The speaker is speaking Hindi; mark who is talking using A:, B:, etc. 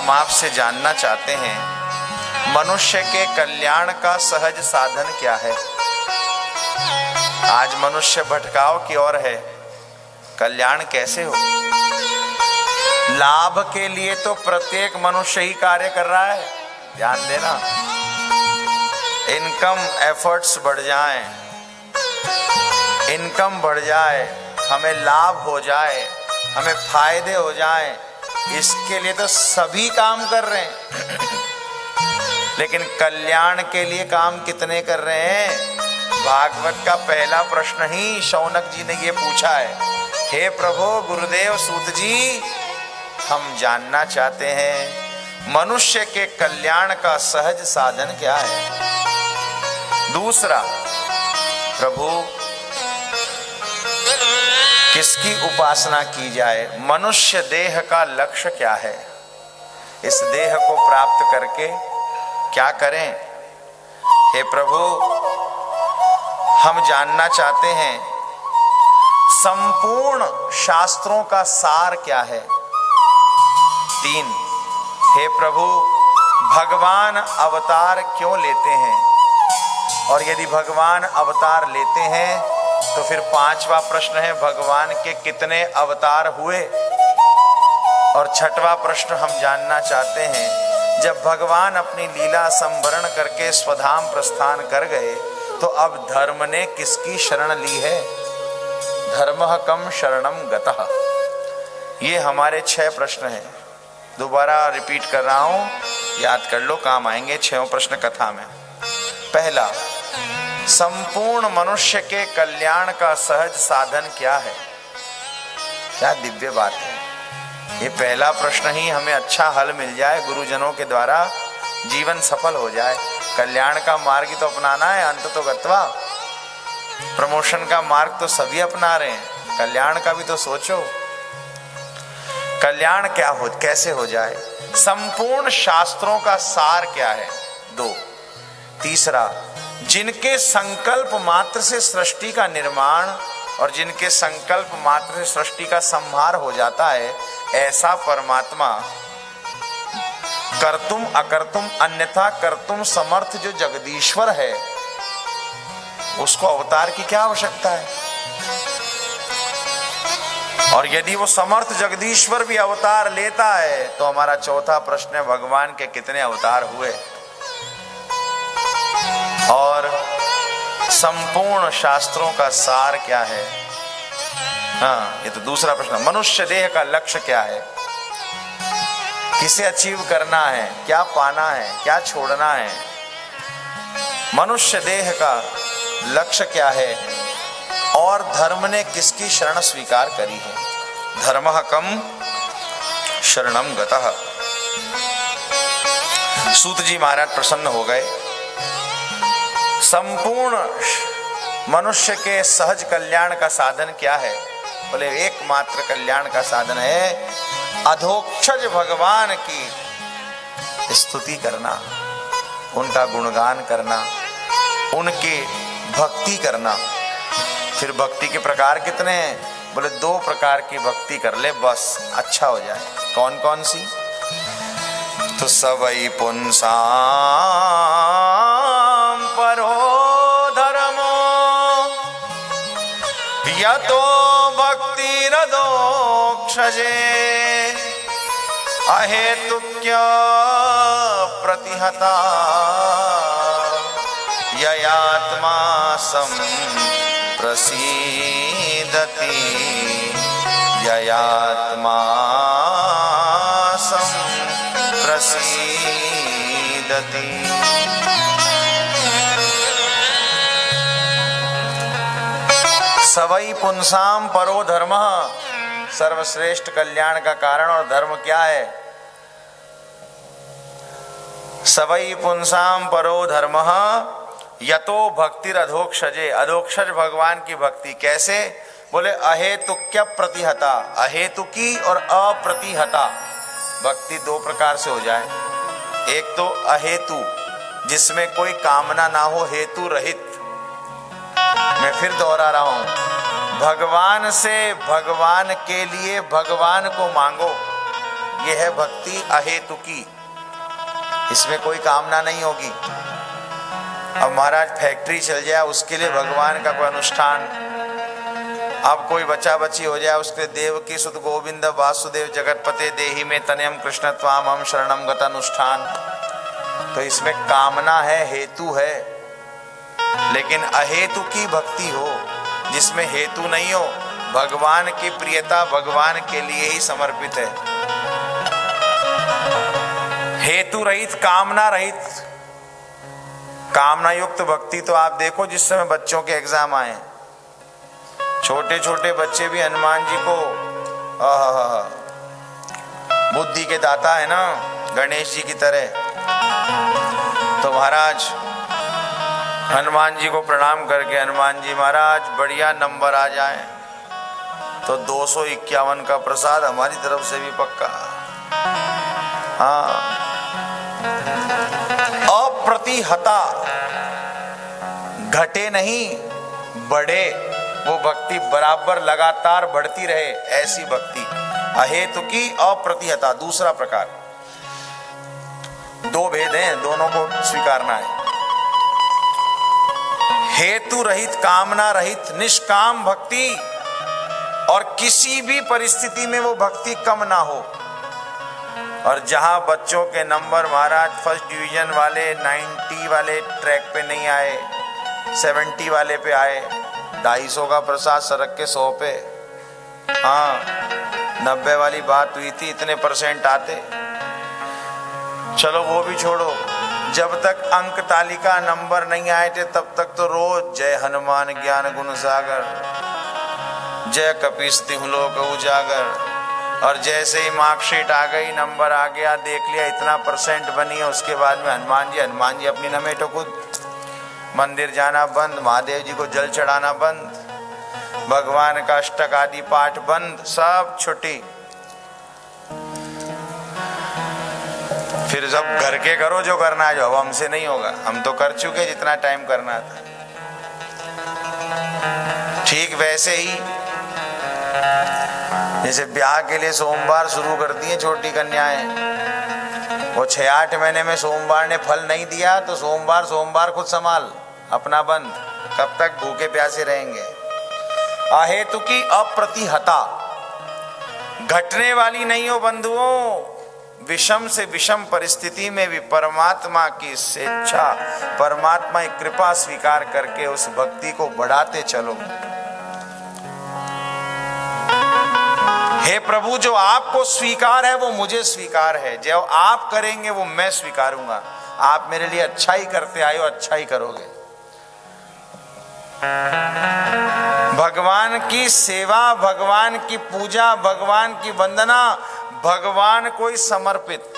A: हम आपसे जानना चाहते हैं, मनुष्य के कल्याण का सहज साधन क्या है। आज मनुष्य भटकाव की ओर है, कल्याण कैसे हो। लाभ के लिए तो प्रत्येक मनुष्य ही कार्य कर रहा है, ध्यान देना। इनकम एफर्ट्स बढ़ जाएं, इनकम बढ़ जाए, हमें लाभ हो जाए, हमें फायदे हो जाएं, इसके लिए तो सभी काम कर रहे हैं। लेकिन कल्याण के लिए काम कितने कर रहे हैं। भागवत का पहला प्रश्न ही शौनक जी ने ये पूछा है, हे प्रभु गुरुदेव सूत जी, हम जानना चाहते हैं मनुष्य के कल्याण का सहज साधन क्या है। दूसरा, प्रभु किसकी उपासना की जाए, मनुष्य देह का लक्ष्य क्या है, इस देह को प्राप्त करके क्या करें। हे प्रभु, हम जानना चाहते हैं संपूर्ण शास्त्रों का सार क्या है। 3, हे प्रभु भगवान अवतार क्यों लेते हैं, और यदि भगवान अवतार लेते हैं तो फिर 5वां प्रश्न है, भगवान के कितने अवतार हुए। और 6वां प्रश्न हम जानना चाहते हैं, जब भगवान अपनी लीला संवरण करके स्वधाम प्रस्थान कर गए तो अब धर्म ने किसकी शरण ली है। धर्मः कम शरणम गतः। ये हमारे 6 प्रश्न हैं। दोबारा रिपीट कर रहा हूं, याद कर लो, काम आएंगे 6 प्रश्न कथा में। पहला, संपूर्ण मनुष्य के कल्याण का सहज साधन क्या है। क्या दिव्य बात है। ये पहला प्रश्न ही हमें अच्छा हल मिल जाए, गुरुजनों के द्वारा जीवन सफल हो जाए। कल्याण का मार्ग तो अपनाना है, अंत तो गत्वा। प्रमोशन का मार्ग तो सभी अपना रहे हैं, कल्याण का भी तो सोचो। कल्याण क्या हो, कैसे हो जाए। संपूर्ण शास्त्रों का सार क्या है। 2, तीसरा, जिनके संकल्प मात्र से सृष्टि का निर्माण और जिनके संकल्प मात्र से सृष्टि का संहार हो जाता है, ऐसा परमात्मा कर्तुम अकर्तुम अन्यथा कर्तुम समर्थ जो जगदीश्वर है, उसको अवतार की क्या आवश्यकता है। और यदि वो समर्थ जगदीश्वर भी अवतार लेता है तो हमारा चौथा प्रश्न है, भगवान के कितने अवतार हुए। और संपूर्ण शास्त्रों का सार क्या है। हाँ, ये तो दूसरा प्रश्न। मनुष्य देह का लक्ष्य क्या है, किसे अचीव करना है, क्या पाना है, क्या छोड़ना है। मनुष्य देह का लक्ष्य क्या है और धर्म ने किसकी शरण स्वीकार करी है। धर्मः कम शरणम गतः। सूत जी महाराज प्रसन्न हो गए। संपूर्ण मनुष्य के सहज कल्याण का साधन क्या है। बोले एकमात्र कल्याण का साधन है अधोक्षज भगवान की स्तुति करना, उनका गुणगान करना, उनकी भक्ति करना। फिर भक्ति के प्रकार कितने हैं। बोले 2 प्रकार की भक्ति कर ले बस, अच्छा हो जाए। कौन कौन सी। तो सवै पुंसां परो धर्मो यतो भक्तिरधोक्षजे अहेतुक्य प्रतिहता ययात्मा संप्रसीदति ययात्मा संप्रसीदति। सवै पुंसाम परो धर्म। सर्वश्रेष्ठ कल्याण का कारण और धर्म क्या है। सवै पुंसाम परो धर्म यतो भक्तिर अधोक्षजे। अधोक्षज भगवान की भक्ति कैसे। बोले अहेतुक्य प्रतिहता। अहेतुकी और अप्रतिहता भक्ति 2 प्रकार से हो जाए। एक तो अहेतु जिसमें कोई कामना ना हो, हेतु रहित। मैं फिर दोहरा रहा हूं, भगवान से भगवान के लिए भगवान को मांगो। ये है भक्ति अहेतुकी, इसमें कोई कामना नहीं होगी। अब महाराज फैक्ट्री चल जाए उसके लिए भगवान का कोई अनुष्ठान, अब कोई बच्चा बच्ची हो जाए उसके देवकी सुत गोविंद वासुदेव जगतपते देहि में तनयम कृष्ण त्वाम हम शरणम गत अनुष्ठान, तो इसमें कामना है, हेतु है। लेकिन अहेतु की भक्ति हो जिसमें हेतु नहीं हो, भगवान की प्रियता भगवान के लिए ही समर्पित है। हेतु रहित, कामना रहित, कामना युक्त भक्ति तो आप देखो जिस समय बच्चों के एग्जाम आए, छोटे छोटे बच्चे भी हनुमान जी को बुद्धि के दाता है ना, गणेश जी की तरह, तो महाराज हनुमान जी को प्रणाम करके, हनुमान जी महाराज बढ़िया नंबर आ जाए तो 251 का प्रसाद हमारी तरफ से भी पक्का। हाँ, अप्रतिहता, घटे नहीं बढ़े, वो भक्ति बराबर लगातार बढ़ती रहे, ऐसी भक्ति अहेतु की अप्रतिहता। दूसरा प्रकार, दो भेद हैं, दोनों को स्वीकारना है। हेतु रहित, कामना रहित, निष्काम भक्ति, और किसी भी परिस्थिति में वो भक्ति कम ना हो। और जहां बच्चों के नंबर महाराज फर्स्ट डिवीजन वाले 90 वाले ट्रैक पे नहीं आए, 70 वाले पे आए, 250 का प्रसाद सरक के 100 पे, हाँ 90 वाली बात हुई थी, इतने % आते। चलो वो भी छोड़ो, जब तक अंक तालिका नंबर नहीं आए थे तब तक तो रोज जय हनुमान ज्ञान गुण सागर, जय कपीस तिहु लोक उजागर, और जैसे ही मार्कशीट आ गई, नंबर आ गया, देख लिया इतना % बनी है, उसके बाद में हनुमान जी अपनी नमेटो खुद, मंदिर जाना बंद, महादेव जी को जल चढ़ाना बंद, भगवान का अष्टक आदि पाठ बंद, सब छुट्टी। फिर जब घर के करो जो करना है, जो अब हमसे नहीं होगा, हम तो कर चुके जितना टाइम करना था। ठीक वैसे ही जैसे ब्याह के लिए सोमवार शुरू करती हैं छोटी कन्याएं, वो 6-8 महीने में सोमवार ने फल नहीं दिया तो सोमवार खुद संभाल, अपना बंद, कब तक भूखे प्यासे रहेंगे। अहेतु की अप्रतिहता, घटने वाली नहीं हो बंधुओं, विषम से विषम परिस्थिति में भी परमात्मा की स्वेच्छा, परमात्मा की कृपा स्वीकार करके उस भक्ति को बढ़ाते चलो। हे प्रभु, जो आपको स्वीकार है वो मुझे स्वीकार है, जो आप करेंगे वो मैं स्वीकारूंगा। आप मेरे लिए अच्छा ही करते आए हो, अच्छा ही करोगे। भगवान की सेवा, भगवान की पूजा, भगवान की वंदना, भगवान को ही समर्पित,